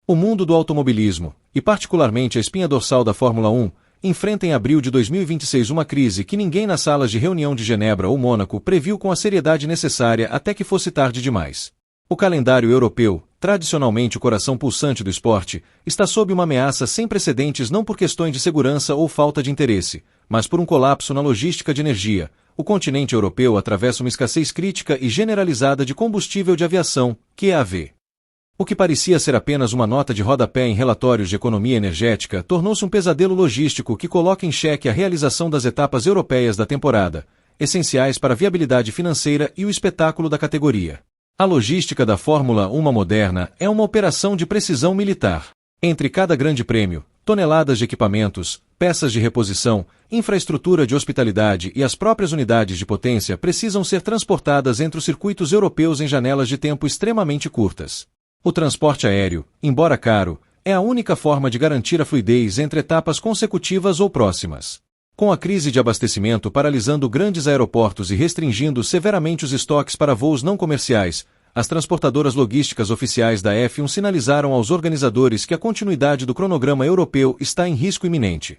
O mundo do automobilismo, e particularmente a espinha dorsal da Fórmula 1, enfrenta em abril de 2026 uma crise que ninguém nas salas de reunião de Genebra ou Mônaco previu com a seriedade necessária até que fosse tarde demais. O calendário europeu, tradicionalmente o coração pulsante do esporte, está sob uma ameaça sem precedentes não por questões de segurança ou falta de interesse, mas por um colapso na logística de energia. O continente europeu atravessa uma escassez crítica e generalizada de combustível de aviação, QAV. O que parecia ser apenas uma nota de rodapé em relatórios de economia energética tornou-se um pesadelo logístico que coloca em xeque a realização das etapas europeias da temporada, essenciais para a viabilidade financeira e o espetáculo da categoria. A logística da Fórmula 1 moderna é uma operação de precisão militar. Entre cada grande prêmio, toneladas de equipamentos, peças de reposição, infraestrutura de hospitalidade e as próprias unidades de potência precisam ser transportadas entre os circuitos europeus em janelas de tempo extremamente curtas. O transporte aéreo, embora caro, é a única forma de garantir a fluidez entre etapas consecutivas ou próximas. Com a crise de abastecimento paralisando grandes aeroportos e restringindo severamente os estoques para voos não comerciais, as transportadoras logísticas oficiais da F1 sinalizaram aos organizadores que a continuidade do cronograma europeu está em risco iminente.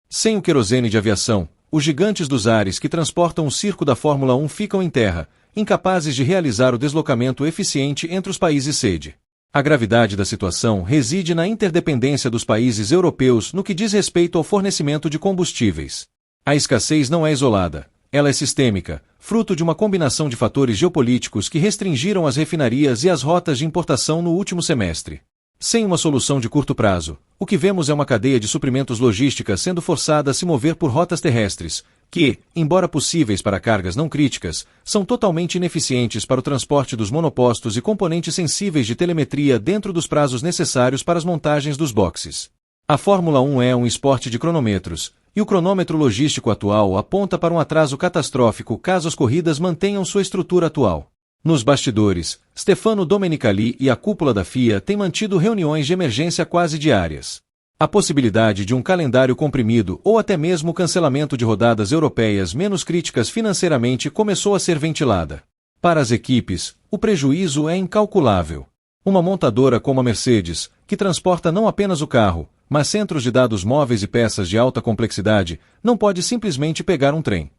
Sem o querosene de aviação, os gigantes dos ares que transportam o circo da Fórmula 1 ficam em terra, incapazes de realizar o deslocamento eficiente entre os países sede. A gravidade da situação reside na interdependência dos países europeus no que diz respeito ao fornecimento de combustíveis. A escassez não é isolada, ela é sistêmica, fruto de uma combinação de fatores geopolíticos que restringiram as refinarias e as rotas de importação no último semestre. Sem uma solução de curto prazo, o que vemos é uma cadeia de suprimentos logística sendo forçada a se mover por rotas terrestres, que, embora possíveis para cargas não críticas, são totalmente ineficientes para o transporte dos monopostos e componentes sensíveis de telemetria dentro dos prazos necessários para as montagens dos boxes. A Fórmula 1 é um esporte de cronômetros, e o cronômetro logístico atual aponta para um atraso catastrófico caso as corridas mantenham sua estrutura atual. Nos bastidores, Stefano Domenicali e a cúpula da FIA têm mantido reuniões de emergência quase diárias. A possibilidade de um calendário comprimido ou até mesmo o cancelamento de rodadas europeias menos críticas financeiramente começou a ser ventilada. Para as equipes, o prejuízo é incalculável. Uma montadora como a Mercedes, que transporta não apenas o carro, mas centros de dados móveis e peças de alta complexidade, não pode simplesmente pegar um trem.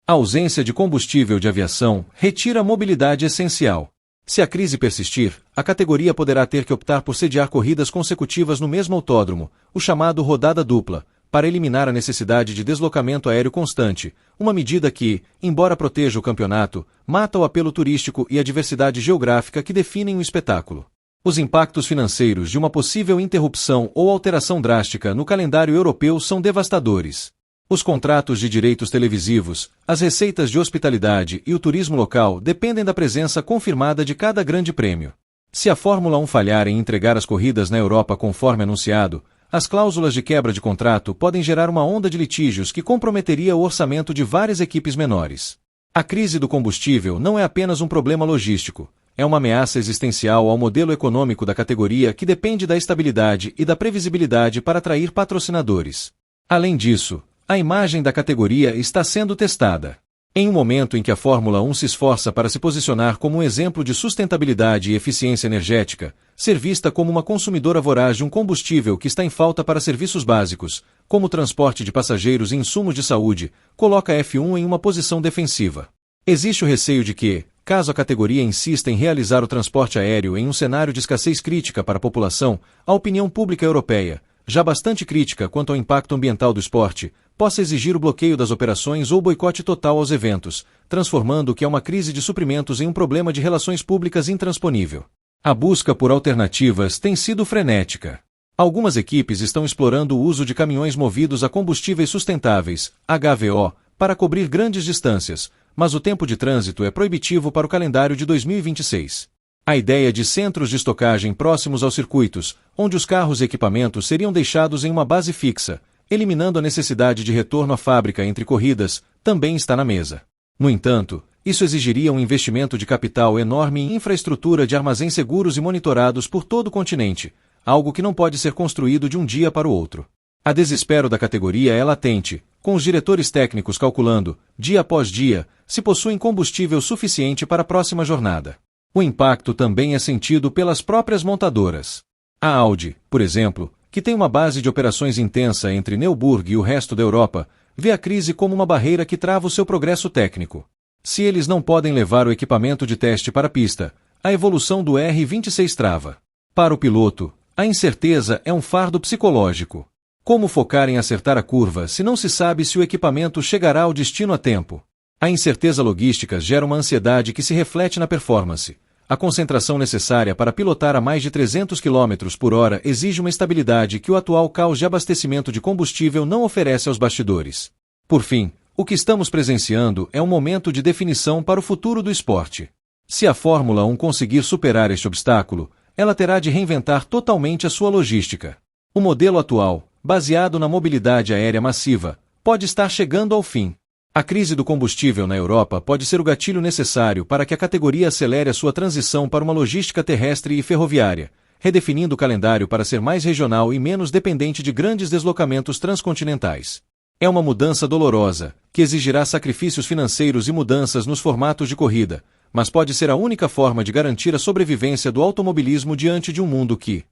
A ausência de combustível de aviação retira a mobilidade essencial. Se a crise persistir, a categoria poderá ter que optar por sediar corridas consecutivas no mesmo autódromo, o chamado rodada dupla, para eliminar a necessidade de deslocamento aéreo constante, uma medida que, embora proteja o campeonato, mata o apelo turístico e a diversidade geográfica que definem o espetáculo. Os impactos financeiros de uma possível interrupção ou alteração drástica no calendário europeu são devastadores. Os contratos de direitos televisivos, as receitas de hospitalidade e o turismo local dependem da presença confirmada de cada grande prêmio. Se a Fórmula 1 falhar em entregar as corridas na Europa conforme anunciado, as cláusulas de quebra de contrato podem gerar uma onda de litígios que comprometeria o orçamento de várias equipes menores. A crise do combustível não é apenas um problema logístico, é uma ameaça existencial ao modelo econômico da categoria que depende da estabilidade e da previsibilidade para atrair patrocinadores. Além disso, a imagem da categoria está sendo testada. Em um momento em que a Fórmula 1 se esforça para se posicionar como um exemplo de sustentabilidade e eficiência energética, ser vista como uma consumidora voraz de um combustível que está em falta para serviços básicos, como o transporte de passageiros e insumos de saúde, coloca a F1 em uma posição defensiva. Existe o receio de que, caso a categoria insista em realizar o transporte aéreo em um cenário de escassez crítica para a população, a opinião pública europeia, já bastante crítica quanto ao impacto ambiental do esporte, possa exigir o bloqueio das operações ou boicote total aos eventos, transformando o que é uma crise de suprimentos em um problema de relações públicas intransponível. A busca por alternativas tem sido frenética. Algumas equipes estão explorando o uso de caminhões movidos a combustíveis sustentáveis, HVO, para cobrir grandes distâncias, mas o tempo de trânsito é proibitivo para o calendário de 2026. A ideia de centros de estocagem próximos aos circuitos, onde os carros e equipamentos seriam deixados em uma base fixa, eliminando a necessidade de retorno à fábrica entre corridas, também está na mesa. No entanto, isso exigiria um investimento de capital enorme em infraestrutura de armazéns seguros e monitorados por todo o continente, algo que não pode ser construído de um dia para o outro. A desespero da categoria é latente, com os diretores técnicos calculando, dia após dia, se possuem combustível suficiente para a próxima jornada. O impacto também é sentido pelas próprias montadoras. A Audi, por exemplo, que tem uma base de operações intensa entre Nürburgring e o resto da Europa, vê a crise como uma barreira que trava o seu progresso técnico. Se eles não podem levar o equipamento de teste para a pista, a evolução do R26 trava. Para o piloto, a incerteza é um fardo psicológico. Como focar em acertar a curva se não se sabe se o equipamento chegará ao destino a tempo? A incerteza logística gera uma ansiedade que se reflete na performance. A concentração necessária para pilotar a mais de 300 km por hora exige uma estabilidade que o atual caos de abastecimento de combustível não oferece aos bastidores. Por fim, o que estamos presenciando é um momento de definição para o futuro do esporte. Se a Fórmula 1 conseguir superar este obstáculo, ela terá de reinventar totalmente a sua logística. O modelo atual, baseado na mobilidade aérea massiva, pode estar chegando ao fim. A crise do combustível na Europa pode ser o gatilho necessário para que a categoria acelere a sua transição para uma logística terrestre e ferroviária, redefinindo o calendário para ser mais regional e menos dependente de grandes deslocamentos transcontinentais. É uma mudança dolorosa, que exigirá sacrifícios financeiros e mudanças nos formatos de corrida, mas pode ser a única forma de garantir a sobrevivência do automobilismo diante de um mundo que